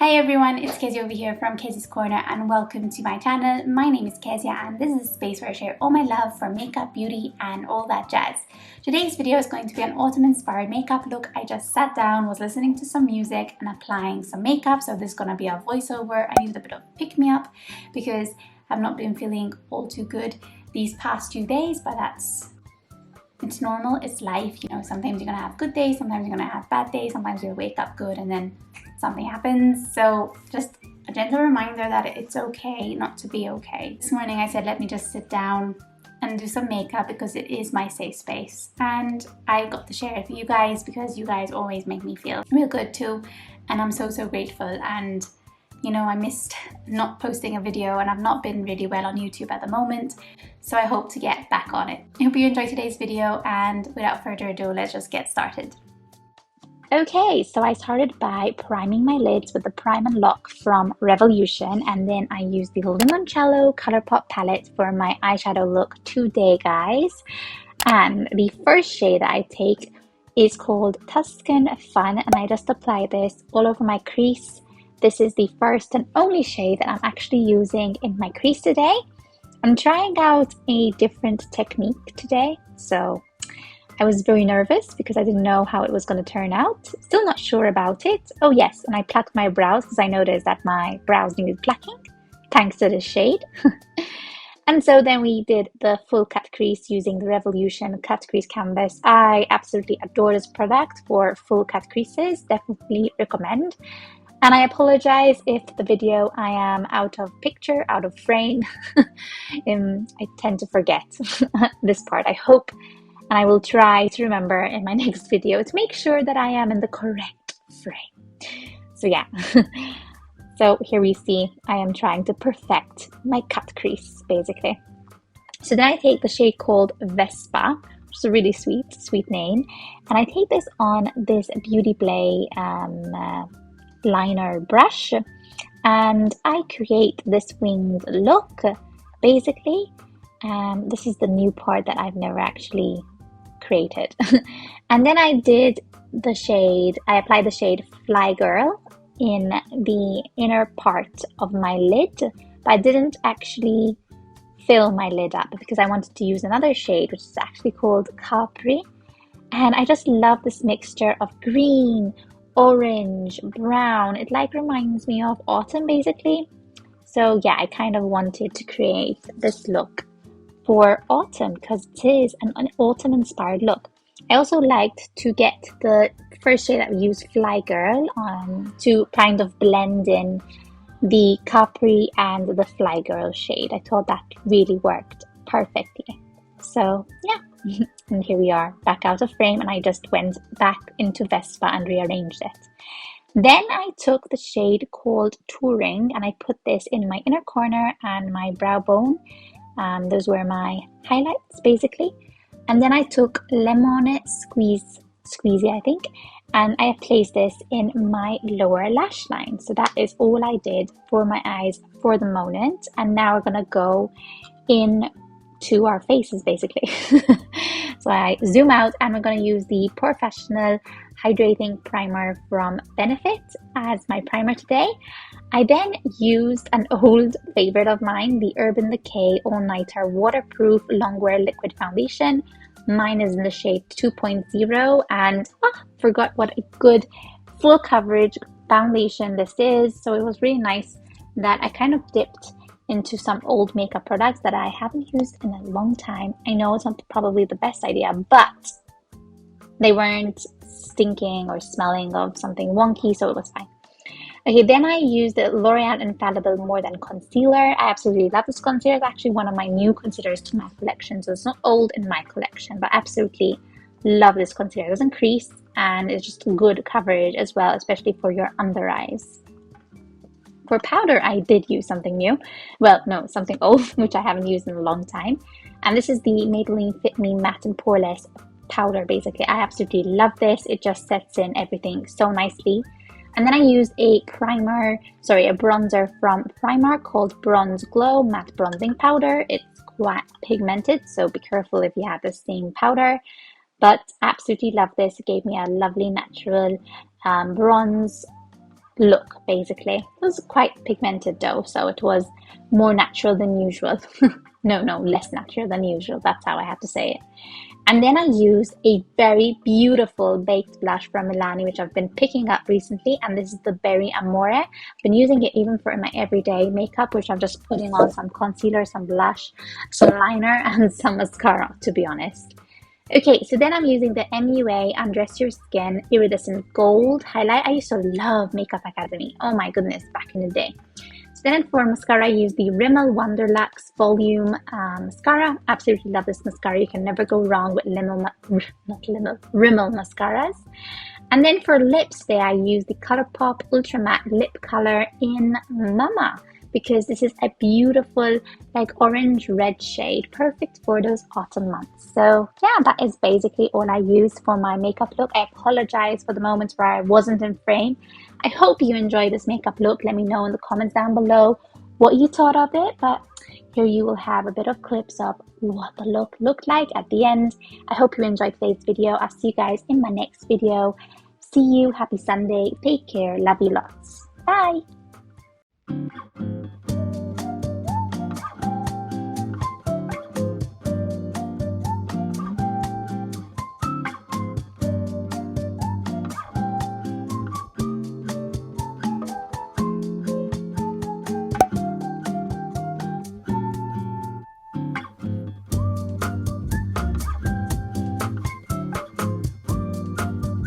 Hi everyone, it's Kezia over here from Kezia's Corner and welcome to my channel. My name is Kezia and this is a space where I share all my love for makeup, beauty and all that jazz. Today's video is going to be an autumn inspired makeup look. I just sat down, was listening to some music and applying some makeup, so this is going to be a voiceover. I needed a bit of pick me up because I've not been feeling all too good these past 2 days, but it's normal, it's life, you know. Sometimes you're gonna have good days, sometimes you're gonna have bad days, sometimes you'll wake up good and then something happens. So just a gentle reminder that it's okay not to be okay. This morning I said let me just sit down and do some makeup because it is my safe space, and I got to share it with you guys because you guys always make me feel real good too, and I'm so grateful. And you know, I missed not posting a video and I've not been really well on YouTube at the moment, so I hope to get back on it. I hope you enjoyed today's video, and without further ado, let's just get started. Okay, so I started by priming my lids with the Prime and Lock from Revolution, and then I used the Limoncello Colourpop palette for my eyeshadow look today, guys. And the first shade that I take is called Tuscan Fun, and I just apply this all over my crease. This is the first and only shade that I'm actually using in my crease today. I'm trying out a different technique today, so I was very nervous because I didn't know how it was going to turn out. Still not sure about it. Oh yes, and I plucked my brows because I noticed that my brows needed plucking, thanks to this shade. And so then we did the full cut crease using the Revolution cut crease canvas. I absolutely adore this product for full cut creases, definitely recommend. And I apologize if the video I am out of picture, out of frame. I tend to forget this part. I hope, and I will try to remember in my next video to make sure that I am in the correct frame. So yeah, so here we see I am trying to perfect my cut crease basically. So then I take the shade called Vespa, which is a really sweet name, and I take this on this Beauty Play liner brush, and I create this winged look basically. This is the new part that I've never actually created. And then I applied the shade Fly Girl in the inner part of my lid, but I didn't actually fill my lid up because I wanted to use another shade which is actually called Capri, and I just love this mixture of green, orange, brown. It like reminds me of autumn basically. So yeah, I kind of wanted to create this look for autumn because it is an autumn inspired look. I also liked to get the first shade that we used, Fly Girl, to kind of blend in the Capri and the Fly Girl shade. I thought that really worked perfectly. So yeah. And here we are back out of frame, and I just went back into Vespa and rearranged it. Then I took the shade called Touring and I put this in my inner corner and my brow bone. Those were my highlights basically. And then I took Lemon Squeezy I think, and I placed this in my lower lash line. So that is all I did for my eyes for the moment, and now we're gonna go in to our faces basically. So I zoom out and we're going to use the Porefessional Hydrating Primer from Benefit as my primer today. I then used an old favorite of mine, the Urban Decay All Nighter Waterproof Longwear Liquid Foundation. Mine is in the shade 2.0, and forgot what a good full coverage foundation this is. So it was really nice that I kind of dipped into some old makeup products that I haven't used in a long time. I know it's not probably the best idea, but they weren't stinking or smelling of something wonky, so it was fine. Okay, then I used the L'Oreal Infallible More Than Concealer. I absolutely love this concealer. It's actually one of my new concealers to my collection, so it's not old in my collection, but absolutely love this concealer. It doesn't crease and it's just good coverage as well, especially for your under eyes. For powder, I did use something new. Well, no, something old, which I haven't used in a long time. And this is the Maybelline Fit Me Matte and Poreless powder, basically. I absolutely love this. It just sets in everything so nicely. And then I used a bronzer from Primark called Bronze Glow Matte Bronzing Powder. It's quite pigmented, so be careful if you have the same powder. But absolutely love this. It gave me a lovely natural bronze look, basically. It was quite pigmented though, so it was more natural than usual. No, less natural than usual. That's how I have to say it. And then I used a very beautiful baked blush from Milani, which I've been picking up recently. And this is the Berry Amore. I've been using it even for my everyday makeup, which I'm just putting on some concealer, some blush, some liner, and some mascara, to be honest. Okay, so then I'm using the MUA Undress Your Skin Iridescent Gold highlight. I used to love Makeup Academy. Oh my goodness, back in the day. So then for mascara, I use the Rimmel Wonderluxe Volume Mascara. Absolutely love this mascara. You can never go wrong with Rimmel mascaras. And then for lips today, I use the Colourpop Ultra Matte Lip Color in Mama, because this is a beautiful like orange red shade, perfect for those autumn months. So yeah, that is basically all I used for my makeup look. I apologize for the moments where I wasn't in frame. I hope you enjoyed this makeup look. Let me know in the comments down below what you thought of it. But here you will have a bit of clips of what the look looked like at the end. I hope you enjoyed today's video. I'll see you guys in my next video. See you. Happy Sunday. Take care. Love you lots. Bye.